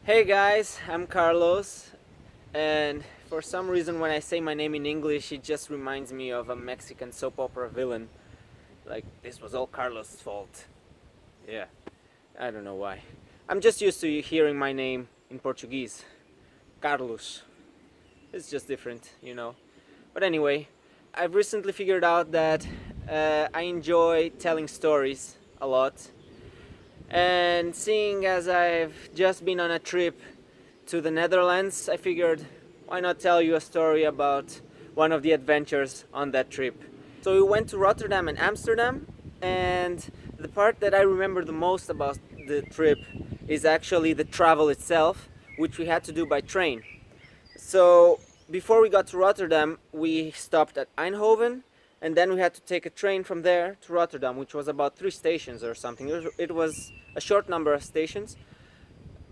Hey guys, I'm Carlos, and for some reason when I say my name in English, it just reminds me of a Mexican soap opera villain. Like, this was all Carlos' fault. Yeah, I don't know why. I'm just used to hearing my name in Portuguese. Carlos. It's just different. But anyway, I've recently figured out that I enjoy telling stories a lot. And seeing as I've just been on a trip to the Netherlands, I figured why not tell you a story about one of the adventures on that trip. So we went to Rotterdam and Amsterdam, and the part that I remember the most about the trip is actually the travel itself, which we had to do by train. So before we got to Rotterdam, we stopped at Eindhoven, and then we had to take a train from there to Rotterdam, which was about 3 stations or something. It was a short number of stations,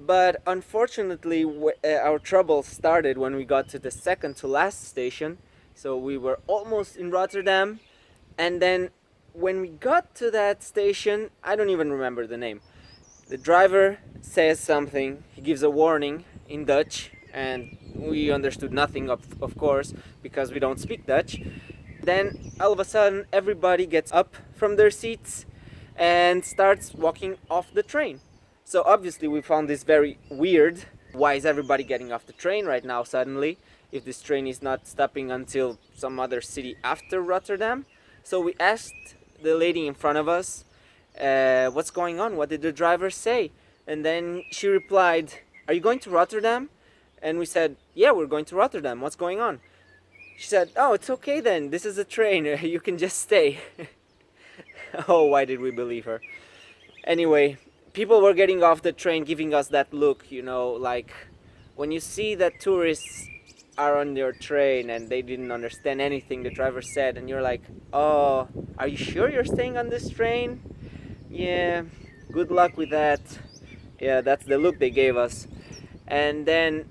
but unfortunately, our trouble started when we got to the second to last station. So we were almost in Rotterdam, and then when we got to that station, I don't even remember the name. The driver says something, he gives a warning in Dutch, and we understood nothing, of course, because we don't speak Dutch. Then all of a sudden, everybody gets up from their seats and starts walking off the train. So obviously, we found this very weird. Why is everybody getting off the train right now suddenly, if this train is not stopping until some other city after Rotterdam? So we asked the lady in front of us, what's going on? What did the driver say? And then she replied, "Are you going to Rotterdam?" And we said, "Yeah, we're going to Rotterdam. What's going on?" She said, "Oh, it's okay then. This is a train. You can just stay." Oh, why did we believe her? Anyway, people were getting off the train giving us that look, like when you see that tourists are on your train and they didn't understand anything the driver said, and you're like, "Oh, are you sure you're staying on this train?" Yeah, good luck with that. Yeah, that's the look they gave us. And then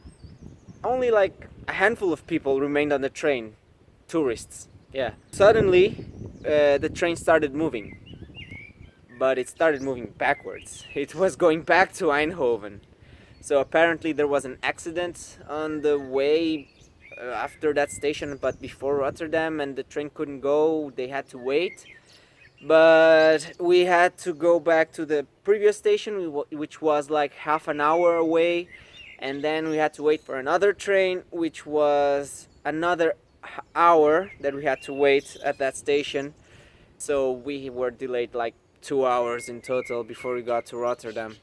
only like a handful of people remained on the train, tourists. Yeah. Suddenly, the train started moving, but it started moving backwards. It was going back to Eindhoven. So apparently there was an accident on the way after that station, but before Rotterdam, and the train couldn't go. They had to wait. But we had to go back to the previous station, which was like half an hour away, and then we had to wait for another train, which was another hour that we had to wait at that station. So we were delayed like 2 hours in total before we got to Rotterdam.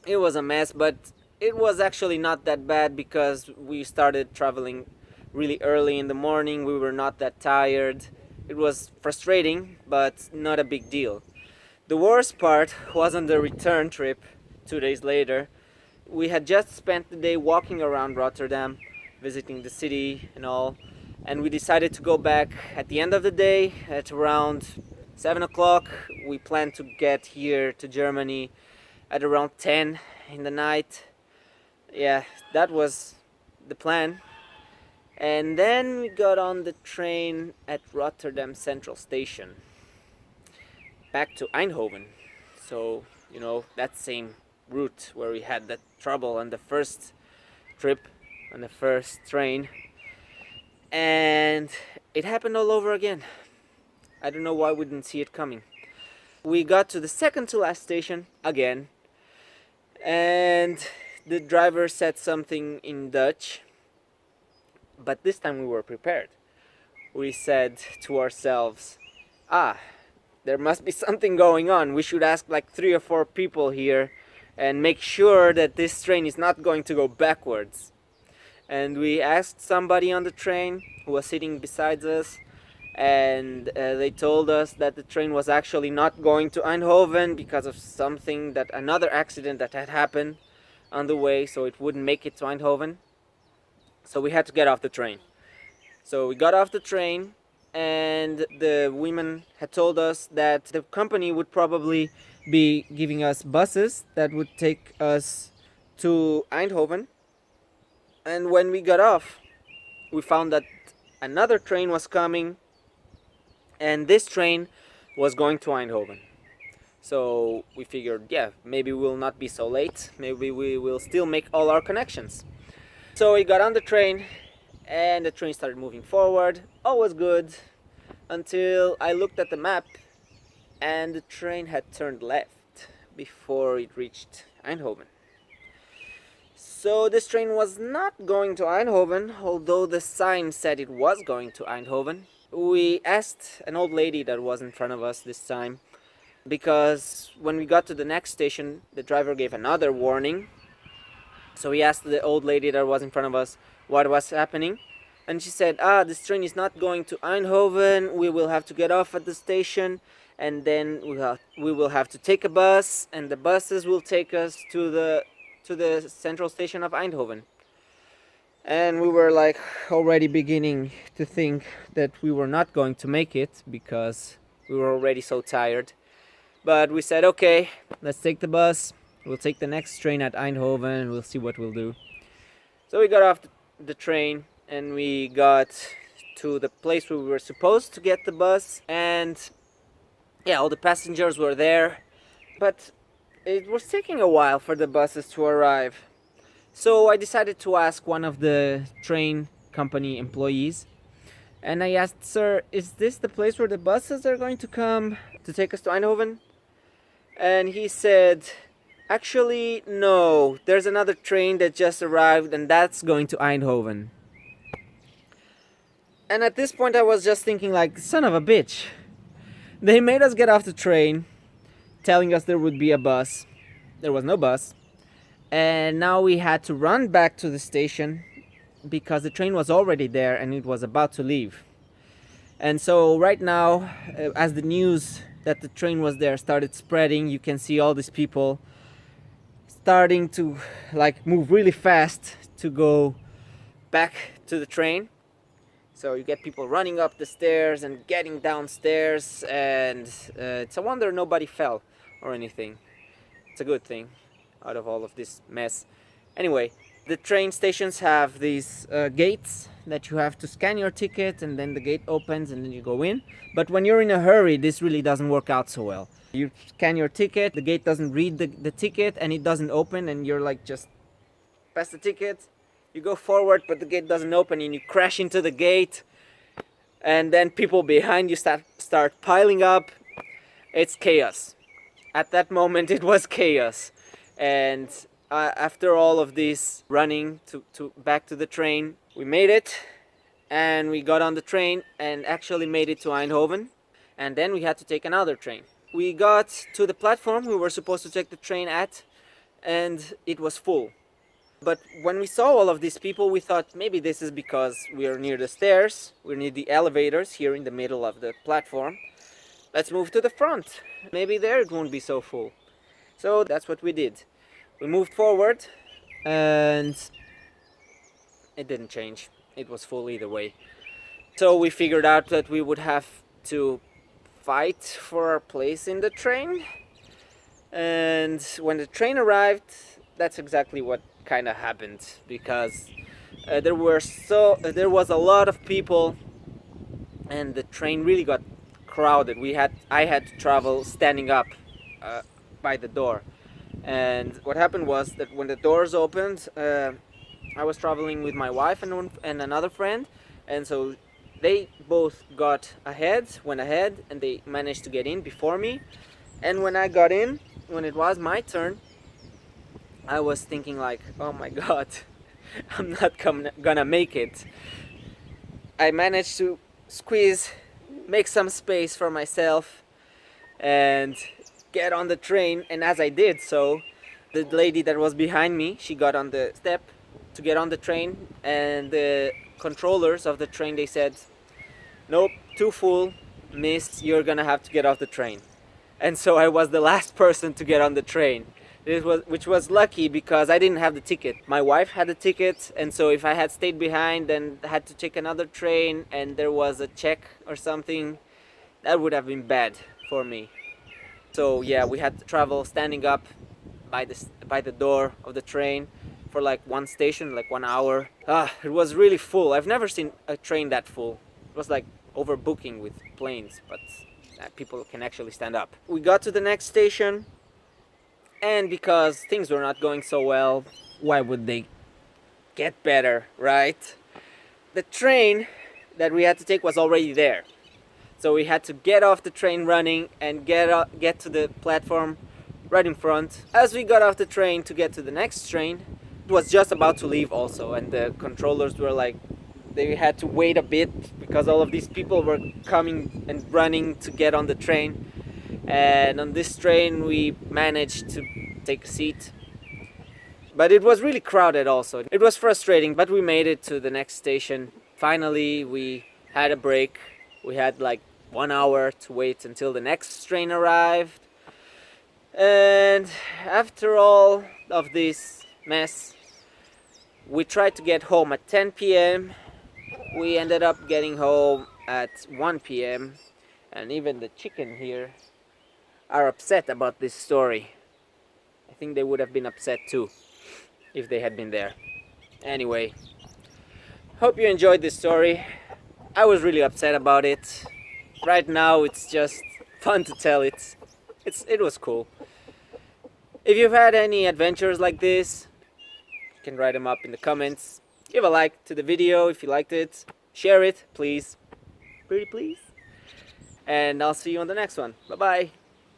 It was a mess, but it was actually not that bad because we started traveling really early in the morning. We were not that tired. It was frustrating, but not a big deal. The worst part was on the return trip 2 days later. We had just spent the day walking around Rotterdam, visiting the city and all, and we decided to go back at the end of the day at around 7 o'clock. We planned to get here to Germany at around 10 in the night. Yeah, that was the plan. And then we got on the train at Rotterdam Central Station back to Eindhoven. So, that same route where we had that trouble on the first trip, on the first train. And it happened all over again. I don't know why we didn't see it coming. We got to the second to last station again, and the driver said something in Dutch, but this time we were prepared. We said to ourselves, there must be something going on. We should ask like 3 or 4 people here and make sure that this train is not going to go backwards. And we asked somebody on the train who was sitting beside us, and they told us that the train was actually not going to Eindhoven because of another accident that had happened on the way, so it wouldn't make it to Eindhoven. So we had to get off the train. So we got off the train, and the women had told us that the company would probably be giving us buses that would take us to Eindhoven. And when we got off, we found that another train was coming, and this train was going to Eindhoven. So we figured, yeah, maybe we'll not be so late. Maybe we will still make all our connections. So we got on the train, and the train started moving forward. All was good until I looked at the map, and the train had turned left before it reached Eindhoven. So this train was not going to Eindhoven, although the sign said it was going to Eindhoven. We asked an old lady that was in front of us this time, because when we got to the next station, the driver gave another warning. So we asked the old lady that was in front of us what was happening, and she said, this train is not going to Eindhoven, we will have to get off at the station, and then we will have to take a bus, and the buses will take us to the central station of Eindhoven. And we were like already beginning to think that we were not going to make it because we were already so tired. But we said, okay, let's take the bus. We'll take the next train at Eindhoven and we'll see what we'll do. So we got off the train and we got to the place where we were supposed to get the bus. And yeah, all the passengers were there. But it was taking a while for the buses to arrive. So I decided to ask one of the train company employees. And I asked, sir, is this the place where the buses are going to come to take us to Eindhoven? And he said, actually, no, there's another train that just arrived and that's going to Eindhoven. And at this point I was just thinking like, son of a bitch. They made us get off the train, telling us there would be a bus. There was no bus. And now we had to run back to the station because the train was already there and it was about to leave. And so right now, as the news that the train was there started spreading, you can see all these people starting to like move really fast to go back to the train. So you get people running up the stairs and getting downstairs, and it's a wonder nobody fell or anything. It's a good thing out of all of this mess. Anyway, the train stations have these gates that you have to scan your ticket, and then the gate opens and then you go in. But when you're in a hurry, this really doesn't work out so well. You scan your ticket, the gate doesn't read the ticket and it doesn't open, and you're like just pass the ticket, you go forward but the gate doesn't open and you crash into the gate, and then people behind you start piling up. It's chaos. At that moment it was chaos. And after all of this running to back to the train, we made it, and we got on the train and actually made it to Eindhoven. And then we had to take another train. We got to the platform we were supposed to take the train at, and it was full. But when we saw all of these people, we thought maybe this is because we're near the stairs, we're near the elevators here in the middle of the platform. Let's move to the front. Maybe there it won't be so full. So that's what we did. We moved forward and it didn't change. It was full either way. So we figured out that we would have to fight for our place in the train. And when the train arrived, that's exactly what kind of happened, because there was a lot of people and the train really got crowded. I had to travel standing up by the door. And what happened was that when the doors opened, I was traveling with my wife and another friend, and so they both went ahead, and they managed to get in before me. And when I got in, when it was my turn, I was thinking like, oh my god, I'm not gonna make it. I managed to make some space for myself and get on the train, and as I did so, the lady that was behind me, she got on the step to get on the train, and the controllers of the train, they said, nope, too full, miss, you're gonna have to get off the train. And so I was the last person to get on the train, which was lucky because I didn't have the ticket. My wife had the ticket, and so if I had stayed behind and had to take another train and there was a check or something, that would have been bad for me. So yeah, we had to travel standing up by the door of the train for like one station, like 1 hour. It was really full. I've never seen a train that full. It was like overbooking with planes, but people can actually stand up. We got to the next station, and because things were not going so well, why would they get better, right? The train that we had to take was already there. So we had to get off the train running and get to the platform right in front. As we got off the train to get to the next train, it was just about to leave also, and the controllers were like, they had to wait a bit because all of these people were coming and running to get on the train. And on this train we managed to take a seat. But it was really crowded also. It was frustrating, but we made it to the next station. Finally, we had a break. We had like 1 hour to wait until the next train arrived. And after all of this mess, we tried to get home at 10 p.m. We ended up getting home at 1 p.m. And even the chicken here are upset about this story. I think they would have been upset too if they had been there. Anyway, hope you enjoyed this story. I was really upset about it. Right now it's just fun to tell it. It was cool. If you've had any adventures like this, you can write them up in the comments. Give a like to the video if you liked it. Share it, please. Pretty please. And I'll see you on the next one. Bye bye.